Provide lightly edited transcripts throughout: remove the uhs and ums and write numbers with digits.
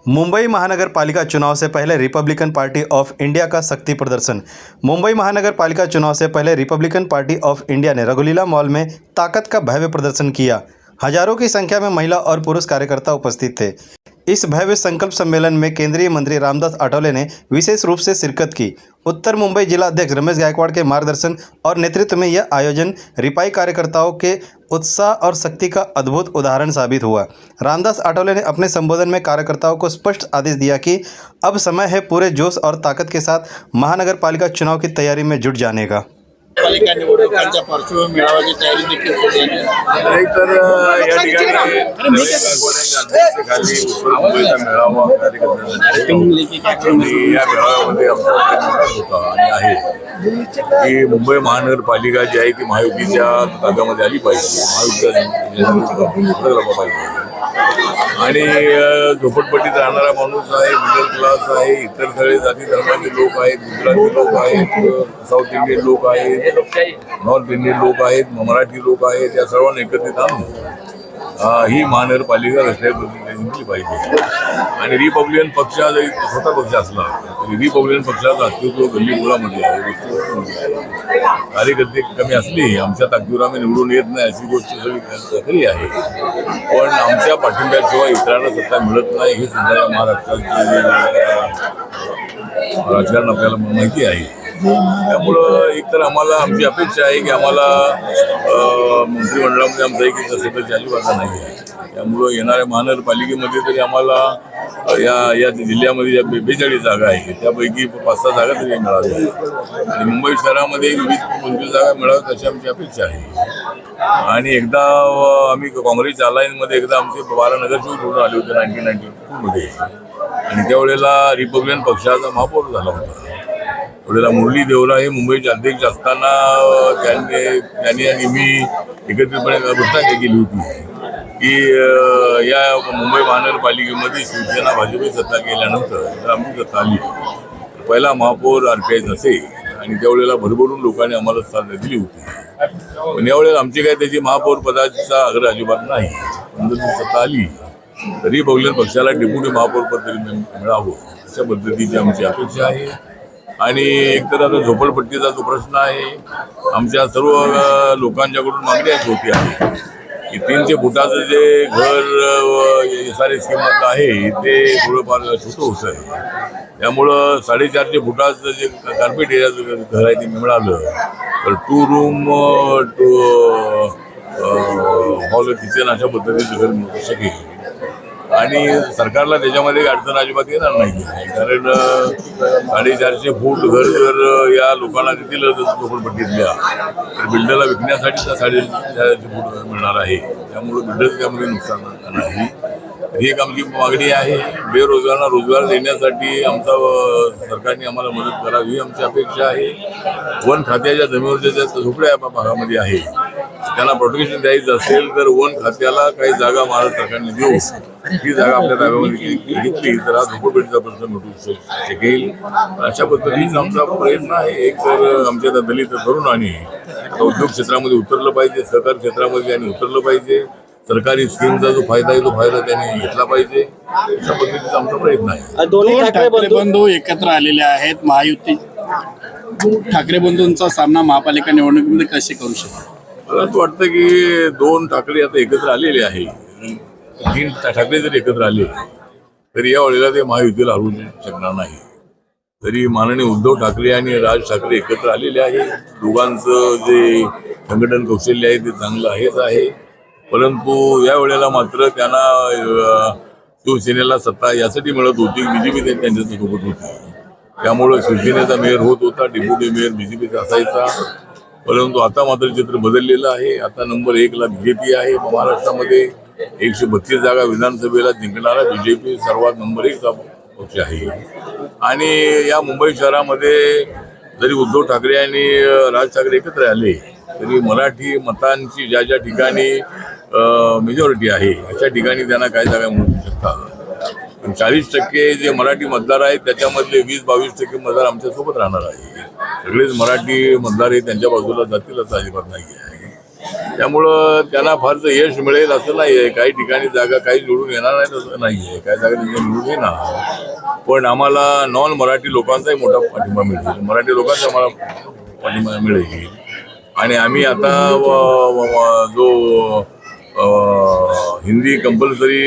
मुंबई महानगर पालिका चुनाव से पहले रिपब्लिकन पार्टी ऑफ इंडिया का शक्ति प्रदर्शन। मुंबई महानगर पालिका चुनाव से पहले रिपब्लिकन पार्टी ऑफ इंडिया ने रघुलीला मॉल में ताकत का भव्य प्रदर्शन किया। हजारों की संख्या में महिला और पुरुष कार्यकर्ता उपस्थित थे। इस भव्य संकल्प सम्मेलन में केंद्रीय मंत्री रामदास आठवले ने विशेष रूप से शिरकत की। उत्तर मुंबई जिला अध्यक्ष रमेश गायकवाड़ के मार्गदर्शन और नेतृत्व में यह आयोजन रिपाई कार्यकर्ताओं के उत्साह और शक्ति का अद्भुत उदाहरण साबित हुआ। रामदास आठवले ने अपने संबोधन में कार्यकर्ताओं को स्पष्ट आदेश दिया कि अब समय है पूरे जोश और ताकत के साथ महानगर पालिका चुनाव की तैयारी में जुट जाने का। पालिका निवडणुकांच्या पार्श्वभूमीवर मेळाव्याची तयारी देखील सुरू झाली आहे। नाहीतर या ठिकाणी खाली मुंबईचा मेळावा कार्यक्रम या मेळाव्यामध्ये आमचा होता आणि आहे की मुंबई महानगरपालिका जी आहे ती महायुतीच्या ताब्यामध्ये आली पाहिजे, महायुतीला पाहिजे आणि झोपडपट्टीत राहणारा माणूस आहे, मिडल क्लास आहे, इतर सगळे जाती धर्माचे लोक आहेत, गुजराती लोक आहेत, साऊथ इंडियन लोक आहेत, नॉर्थ इंडियन लोक आहेत, मराठी लोक आहेत, या सर्वांना एकत्रित आणून ही महानगरपालिका रस्त्यावर जिंकली पाहिजे। आणि रिपब्लिकन पक्ष जरी छोटा पक्ष असला तरी रिपब्लिकन पक्षाचं अस्तित्व गल्ली मुळामध्ये आहे, कार्यकर्ते कमी असली आमच्या ताकदीवर आम्ही निवडून येत नाही अशी गोष्ट सगळी खरी आहे, पण आमच्या पाठिंब्याशिवाय इतरांना सत्ता मिळत नाही हे सुद्धा महाराष्ट्राचे राजकारण आपल्याला माहिती आहे। त्यामुळं एकतर आम्हाला आमची अपेक्षा आहे की आम्हाला मंत्रिमंडळामध्ये आमचा एक सदस्य अजिबात नाही आहे। त्यामुळं येणाऱ्या महानगरपालिकेमध्ये तरी आम्हाला या जिल्ह्यामध्ये ज्या 42 जागा आहेत त्यापैकी 5-6 जागा तरी मिळाव्या आणि मुंबई शहरामध्ये 20-25 जागा मिळाव्यात अशी आमची अपेक्षा आहे। आणि एकदा आम्ही काँग्रेसच्या अलायन्समध्ये एकदा आमचे 12 नगरसेवक निवडून आले होते 1992 आणि त्यावेळेला रिपब्लिकन पक्षाचा महापौर झाला होता। त्यावेळेला मुरली देवरा हे मुंबईचे अध्यक्ष असताना त्यांनी आणि मी एकत्रितपणे घोषणा केली होती की या मुंबई महानगरपालिकेमध्ये शिवसेना भाजपची सत्ता केल्यानंतर जर आमची सत्ता आली पहिला महापौर RPI असेल आणि त्यावेळेला भरभरून लोकांनी आम्हाला साथ दिली होती। पण यावेळेला आमची काय त्याची महापौर पदाचा आग्रह अजिबात नाही, पण जर सत्ता आली तरी बहुजन पक्षाला डेप्युटी महापौर पद तरी मिळावं अशा पद्धतीची आमची अपेक्षा आहे। आणि एकतर आता झोपडपट्टीचा जो प्रश्न आहे आमच्या सर्व लोकांच्याकडून मागणी होती आहे की 300 फुटाचं जे घर SRA स्कीममधलं आहे ते थोडंफार छोटं होतं आहे, त्यामुळं 450 फुटाचं जे कार्पेट एरियाचं घर आहे ते मिळालं तर 2 रूम हॉल किचन अशा पद्धतीचं घर मिळू शकेल आणि सरकारला त्याच्यामध्ये अडचण अजिबात येणार नाही, कारण 450 फूट घर जर या लोकांना देतील झोपडपट्टीतल्या तर बिल्डरला विकण्यासाठी त्या 450 फूट मिळणार आहे, त्यामुळे बिल्डरचं त्यामध्ये नुकसान नाही। ही एक आमची मागणी आहे। बेरोजगारांना रोजगार देण्यासाठी आमचा सरकारने आम्हाला मदत करावी ही आमची अपेक्षा आहे। वन खात्याच्या जमिनीवरच्या ज्या झोपड्या भागामध्ये आहे त्यांना प्रोटेक्शन द्यायचं असेल तर वन खात्याला काही जागा महाराष्ट्र सरकारने देऊ, ही जागा आपल्या ताब्यामध्ये घेतली तर हा झोपडपट्टीचा प्रश्न मिटू शकेल अशा पद्धतीचा आमचा प्रयत्न आहे। एक तर आमच्या दलित तरुणांनी उद्योग क्षेत्रामध्ये उतरलं पाहिजे, सहकार क्षेत्रामध्ये त्यांनी उतरलं पाहिजे, सरकारी स्कीमचा जो फायदा आहे तो फायदा त्यांनी घेतला पाहिजे अशा पद्धतीचा आमचा प्रयत्न आहे। दोन्ही ठाकरे बंधू एकत्र आलेले आहेत, महायुती ठाकरे बंधूंचा सामना महापालिका निवडणुकीमध्ये कसे करू शकतो? मला असं वाटतं की 2 ठाकरे आता एकत्र आलेले आहे, 3 ठाकरे जरी एकत्र आले तरी या वेळेला ते महायुतीला हरवू शकणार नाही। तरी माननीय उद्धव ठाकरे आणि राज ठाकरे एकत्र आलेले आहे, दोघांचं जे संघटन कौशल्य आहे ते चांगलं आहेच आहे, परंतु या वेळेला मात्र त्यांना शिवसेनेला सत्ता यासाठी मिळत होती BJP त्यांच्यासोबत होती, त्यामुळं शिवसेनेचा मेयर होत होता, डेप्युटी मेयर BJPचा असायचा, परंतु आता मात्र चित्र बदललेलं आहे। आता नंबर 1 ला BJP आहे, महाराष्ट्रामध्ये 132 जागा विधानसभेला जिंकणारा BJP सर्वात नंबर 1 चा पक्ष आहे। आणि या मुंबई शहरामध्ये जरी उद्धव ठाकरे आणि राज ठाकरे एकत्र आले तरी मराठी मतांची ज्या ठिकाणी मेजॉरिटी आहे अशा ठिकाणी त्यांना काही जागा मिळू शकतात। 40% जे मराठी मतदार आहेत त्याच्यामधले 20-22% मतदार आमच्यासोबत राहणार आहे, सगळेच मराठी मतदार हे त्यांच्या बाजूला जातील असं अजिबात नाही आहे। त्यामुळं त्यांना फारसं यश मिळेल असं नाही आहे. काही ठिकाणी जागा काही निवडून येणार नाही असं नाही आहे, काही जागा त्यांच्या निवडून येणार. पण आम्हाला नॉन मराठी लोकांचाही मोठा पाठिंबा मिळेल, मराठी लोकांचा आम्हाला पाठिंबा मिळेल. आणि आम्ही आता जो हिंदी कंपल्सरी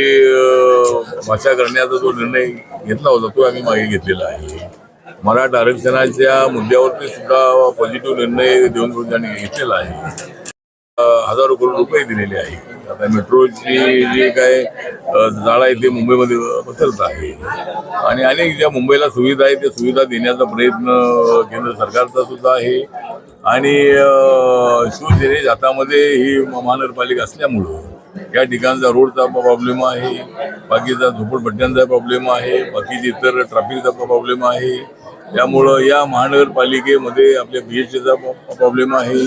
भाषा करण्याचा जो निर्णय घेतला होता तो आम्ही मागे घेतलेला आहे. मराठा आरक्षणाच्या मुद्द्यावरती सुद्धा पॉझिटिव्ह निर्णय देऊन त्यांनी घेतलेला आहे. हजारो करोड रुपये दिलेले आहे. आता मेट्रोची जी काय जाळं आहे ते मुंबईमध्ये पसरत आहे आणि अनेक ज्या मुंबईला सुविधा आहे त्या सुविधा देण्याचा प्रयत्न केंद्र सरकारचा सुद्धा आहे. आणि शिवसेनेच्या हातामध्ये ही महानगरपालिका असल्यामुळं या ठिकाणचा रोडचा प्रॉब्लेम आहे, बाकीचा झोपडपट्ट्यांचा प्रॉब्लेम आहे, बाकीचे इतर ट्रॅफिकचा प्रॉब्लेम आहे. त्यामुळं या महानगरपालिकेमध्ये आपल्या BHTचा प्रॉब्लेम आहे.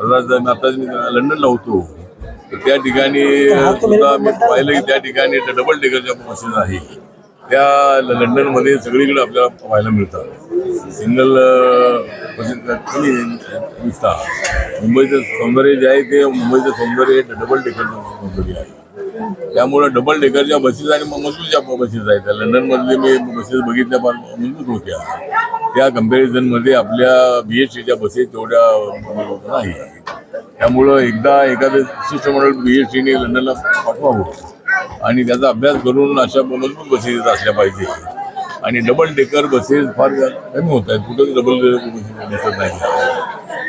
आता मी लंडनला होतो तर त्या ठिकाणी सुद्धा मी पाहिलं की त्या ठिकाणी डबल डेकरच्या बसेस आहे त्या लंडनमध्ये सगळीकडे आपल्याला पाहायला मिळतात. सिंगल बसेस दिसतात. मुंबईचं सौंदर्य जे आहे ते मुंबईचं सौंदर्य हे डबल डेकरचं सौंदर्य आहे. त्यामुळं डबल डेकरच्या बसेस आणि मजबूत ज्या बसेस आहेत त्या लंडनमधले मी बसेस बघितल्या फार मजबूत होत्या. त्या कम्पॅरिझनमध्ये आपल्या BHTच्या बसेस तेवढ्या नाही. त्यामुळं एकदा एखादं शिष्टमंडळ BHTने लंडनला पाठवावं आणि त्याचा अभ्यास करून अशा मजबूत बसेस असल्या पाहिजे. आणि डबल डेकर बसेस फार कमी होत आहेत, कुठंच डबल बसेस दिसत नाही.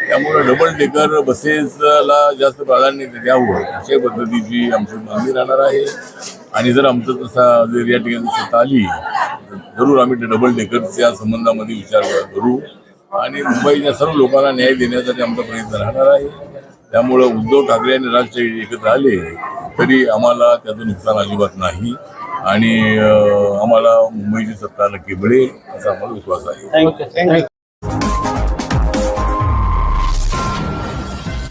त्यामुळे डबल डेकर बसेसला जास्त प्राधान्य द्यावं अशा पद्धतीची आमची मागणी राहणार आहे. आणि जर आमचं तसा जर या ठिकाणी सत्ता आली तर जरूर आम्ही डबल डेकरच्या संबंधामध्ये विचार करू आणि मुंबईच्या सर्व लोकांना न्याय देण्यासाठी आमचा प्रयत्न राहणार आहे. त्यामुळं उद्धव ठाकरे आणि राज ठाकरे एकत्र आले तरी आम्हाला त्याचं नुकसान अजिबात नाही आणि आम्हाला मुंबईची सत्ता नक्की मिळेल असा आम्हाला विश्वास आहे.